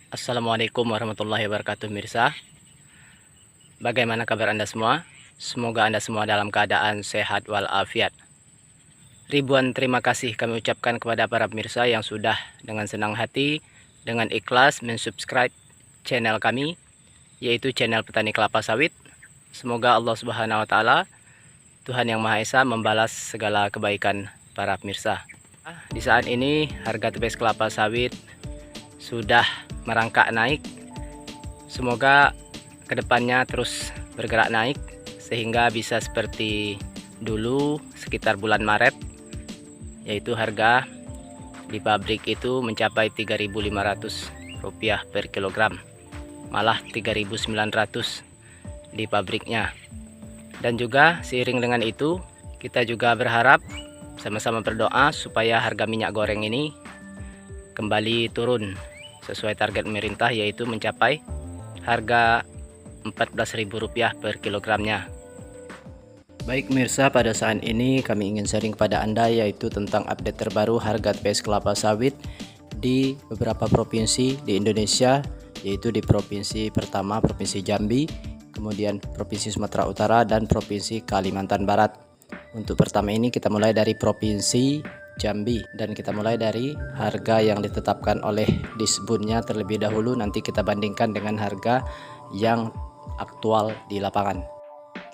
Assalamualaikum warahmatullahi wabarakatuh Mirsa. Bagaimana kabar Anda semua? Semoga Anda semua dalam keadaan sehat walafiat. Ribuan terima kasih kami ucapkan kepada para pemirsa yang sudah dengan senang hati, dengan ikhlas mensubscribe channel kami, yaitu channel Petani Kelapa Sawit. Semoga Allah Subhanahu wa Ta'ala, Tuhan Yang Maha Esa, membalas segala kebaikan para pemirsa. Di saat ini harga TBS kelapa sawit sudah merangkak naik. Semoga kedepannya terus bergerak naik sehingga bisa seperti dulu sekitar bulan Maret, yaitu harga di pabrik itu mencapai Rp3.500 per kilogram, malah 3.900 di pabriknya. Dan juga seiring dengan itu kita juga berharap, sama-sama berdoa supaya harga minyak goreng ini kembali turun sesuai target pemerintah, yaitu mencapai harga Rp14.000 per kilogramnya. Baik mirsa, pada saat ini kami ingin sharing kepada Anda yaitu tentang update terbaru harga TBS kelapa sawit di beberapa provinsi di Indonesia, yaitu di provinsi pertama Provinsi Jambi, kemudian Provinsi Sumatera Utara, dan Provinsi Kalimantan Barat. Untuk pertama ini kita mulai dari Provinsi Jambi, dan kita mulai dari harga yang ditetapkan oleh Disbunnya terlebih dahulu, nanti kita bandingkan dengan harga yang aktual di lapangan.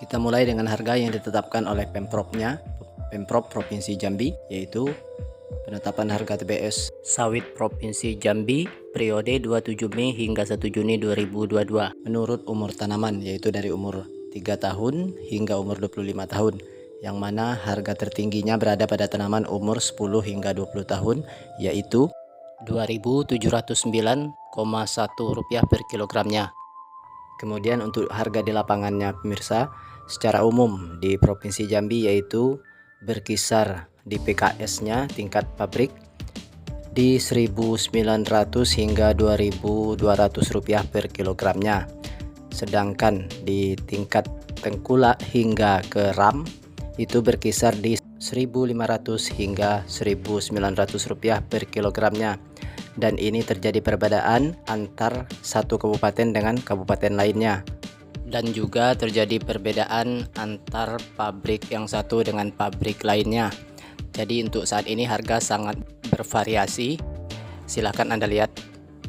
Kita mulai dengan harga yang ditetapkan oleh Pemprov Provinsi Jambi, yaitu penetapan harga TBS sawit Provinsi Jambi periode 27 Mei hingga 1 Juni 2022 menurut umur tanaman, yaitu dari umur 3 tahun hingga umur 25 tahun, yang mana harga tertingginya berada pada tanaman umur 10 hingga 20 tahun, yaitu Rp2.709,1 per kilogramnya. Kemudian untuk harga di lapangannya pemirsa, secara umum di Provinsi Jambi yaitu berkisar di PKS-nya tingkat pabrik di Rp1.900 hingga Rp2.200 per kilogramnya. Sedangkan di tingkat tengkulak hingga ke ram itu berkisar di Rp1.500 hingga Rp1.900 per kilogramnya. Dan ini terjadi perbedaan antar satu kabupaten dengan kabupaten lainnya, dan juga terjadi perbedaan antar pabrik yang satu dengan pabrik lainnya. Jadi untuk saat ini harga sangat bervariasi. Silahkan Anda lihat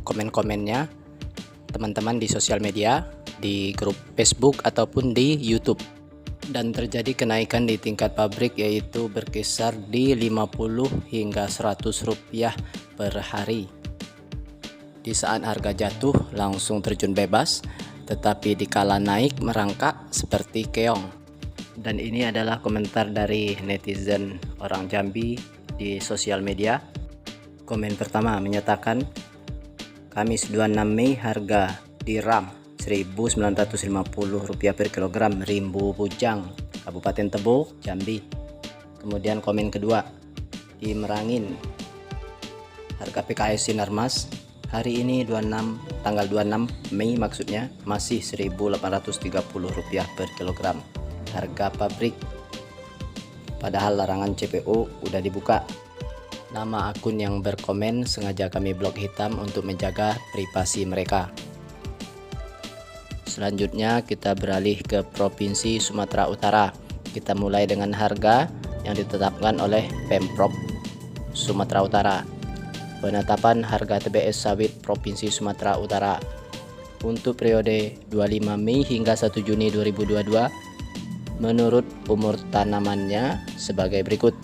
komen-komennya teman-teman di sosial media, di grup Facebook ataupun di YouTube. Dan terjadi kenaikan di tingkat pabrik yaitu berkisar di Rp50 hingga Rp100 per hari. Di saat harga jatuh langsung terjun bebas, tetapi dikala naik merangkak seperti keong. Dan ini adalah komentar dari netizen orang Jambi di sosial media. Komen pertama menyatakan, Kamis 26 Mei harga di ram Rp1.950 per kilogram, Rimbu Bujang, Kabupaten Tebo, Jambi. Kemudian komen kedua di Merangin, harga PKS Sinarmas hari ini tanggal 26 Mei maksudnya masih Rp1.830 per kilogram harga pabrik, padahal larangan CPO udah dibuka. Nama akun yang berkomen sengaja kami blok hitam untuk menjaga privasi mereka. Selanjutnya kita beralih ke Provinsi Sumatera Utara. Kita mulai dengan harga yang ditetapkan oleh Pemprov Sumatera Utara. Penetapan harga TBS sawit Provinsi Sumatera Utara untuk periode 25 Mei hingga 1 Juni 2022 menurut umur tanamannya sebagai berikut.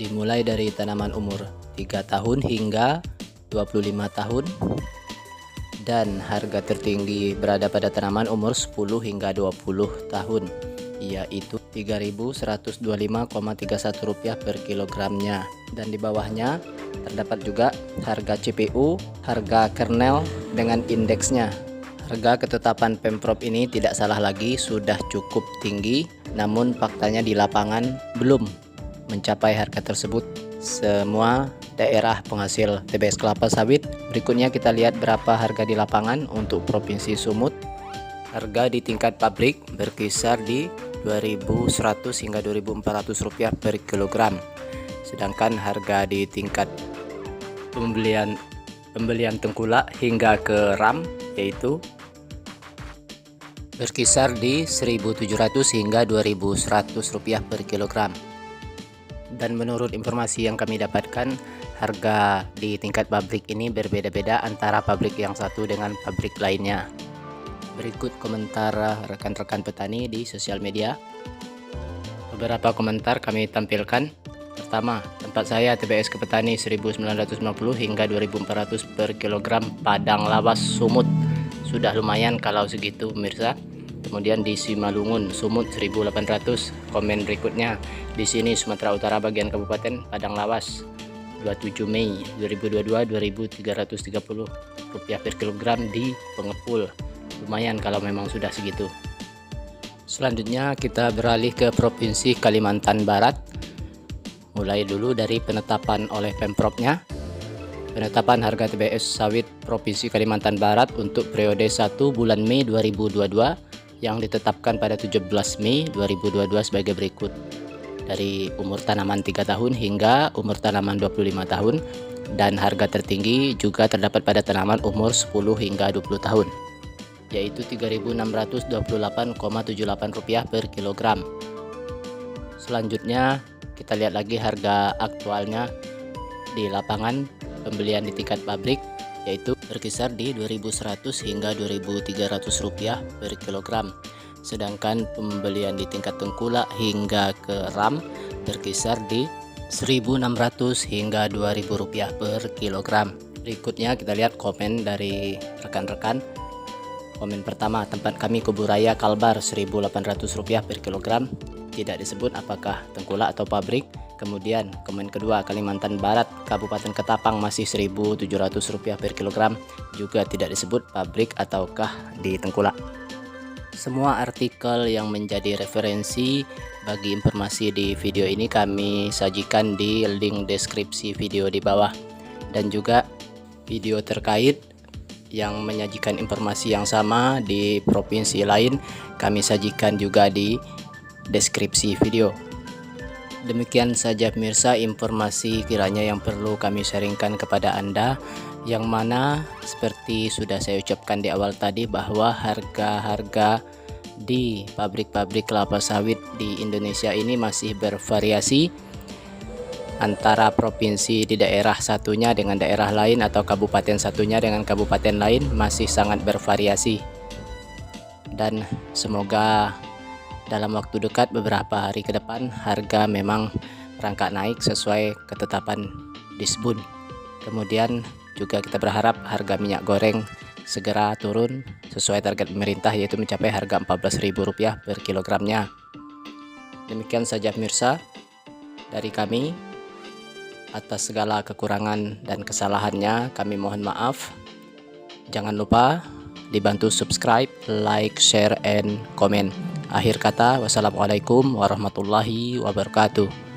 Dimulai dari tanaman umur 3 tahun hingga 25 tahun, dan harga tertinggi berada pada tanaman umur 10 hingga 20 tahun, yaitu Rp3.125,31 per kilogramnya. Dan di bawahnya terdapat juga harga CPO, harga kernel dengan indeksnya. Harga ketetapan Pemprov ini tidak salah lagi sudah cukup tinggi, namun faktanya di lapangan belum mencapai harga tersebut semua daerah penghasil TBS kelapa sawit. Berikutnya kita lihat berapa harga di lapangan untuk Provinsi Sumut. Harga di tingkat pabrik berkisar di Rp2.100 hingga Rp2.400 per kilogram. Sedangkan harga di tingkat pembelian pembelian tengkulak hingga ke ram, yaitu berkisar di 1.700 hingga 2.100 rupiah per kilogram. Dan menurut informasi yang kami dapatkan, harga di tingkat pabrik ini berbeda-beda antara pabrik yang satu dengan pabrik lainnya. Berikut komentar rekan-rekan petani di sosial media. Beberapa komentar kami tampilkan. Pertama, tempat saya TBS ke petani 1.950 hingga 2.400 per kilogram Padang Lawas Sumut. Sudah lumayan kalau segitu pemirsa. Kemudian di Simalungun Sumut 1.800. Komen berikutnya, di sini Sumatera Utara bagian Kabupaten Padang Lawas 27 Mei 2022 2.330 rupiah per kilogram di pengepul. Lumayan kalau memang sudah segitu. Selanjutnya kita beralih ke Provinsi Kalimantan Barat. Mulai dulu dari penetapan oleh Pemprovnya. Penetapan harga TBS sawit Provinsi Kalimantan Barat untuk periode 1 bulan Mei 2022 yang ditetapkan pada 17 Mei 2022 sebagai berikut. Dari umur tanaman 3 tahun hingga umur tanaman 25 tahun, dan harga tertinggi juga terdapat pada tanaman umur 10 hingga 20 tahun, yaitu Rp3.628,78 per kilogram. Selanjutnya kita lihat lagi harga aktualnya di lapangan pembelian di tingkat pabrik, yaitu berkisar di 2.100 hingga 2.300 rupiah per kilogram. Sedangkan pembelian di tingkat tengkulak hingga ke ram berkisar di 1.600 hingga 2.000 rupiah per kilogram. Berikutnya kita lihat komen dari rekan-rekan. Komen pertama, tempat kami Kuburaya Kalbar 1.800 rupiah per kilogram. Tidak disebut apakah tengkulak atau pabrik. Kemudian komen kedua, Kalimantan Barat Kabupaten Ketapang masih 1.700 rupiah per kilogram. Juga tidak disebut pabrik ataukah di tengkulak. Semua artikel yang menjadi referensi bagi informasi di video ini kami sajikan di link deskripsi video di bawah. Dan juga video terkait yang menyajikan informasi yang sama di provinsi lain kami sajikan juga di deskripsi video. Demikian saja pemirsa informasi kiranya yang perlu kami sharingkan kepada Anda, yang mana seperti sudah saya ucapkan di awal tadi bahwa harga-harga di pabrik-pabrik kelapa sawit di Indonesia ini masih bervariasi antara provinsi di daerah satunya dengan daerah lain atau kabupaten satunya dengan kabupaten lain, masih sangat bervariasi. Dan semoga dalam waktu dekat beberapa hari ke depan harga memang merangkak naik sesuai ketetapan Disbun. Kemudian juga kita berharap harga minyak goreng segera turun sesuai target pemerintah, yaitu mencapai harga Rp14.000 per kilogramnya. Demikian saja pemirsa dari kami. Atas segala kekurangan dan kesalahannya kami mohon maaf. Jangan lupa dibantu subscribe, like, share, and comment. Akhir kata, wassalamualaikum warahmatullahi wabarakatuh.